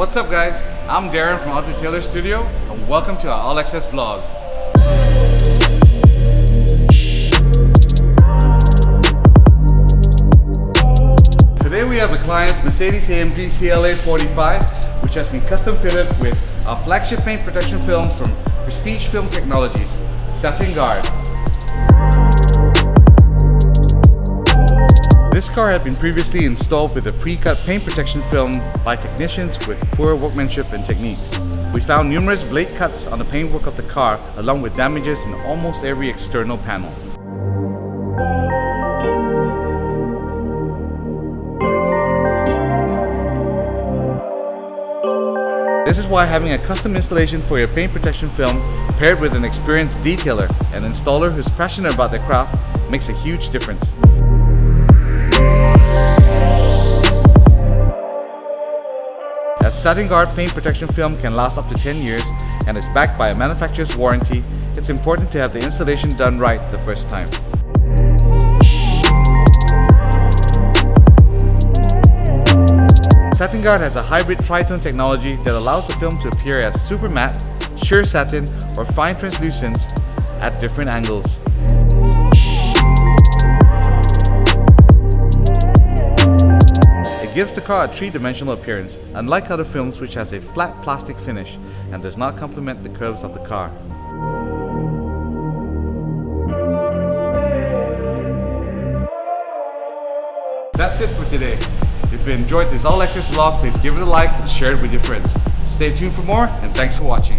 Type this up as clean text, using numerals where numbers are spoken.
What's up guys, I'm Darren from AutoDetailer Studio and welcome to our All Access vlog. Today we have a client's Mercedes-AMG CLA45 which has been custom fitted with our flagship paint protection film from Prestige Film Technologies, SatinGuard. This car had been previously installed with a pre-cut paint protection film by technicians with poor workmanship and techniques. We found numerous blade cuts on the paintwork of the car along with damages in almost every external panel. This is why having a custom installation for your paint protection film paired with an experienced detailer and installer who's passionate about their craft makes a huge difference. As SatinGuard paint protection film can last up to 10 years and is backed by a manufacturer's warranty, it's important to have the installation done right the first time. SatinGuard has a hybrid tritone technology that allows the film to appear as super matte, sheer satin, or fine translucence at different angles. It gives the car a three-dimensional appearance, unlike other films which has a flat plastic finish and does not complement the curves of the car. That's it for today. If you enjoyed this All Access vlog, please give it a like and share it with your friends. Stay tuned for more, and thanks for watching.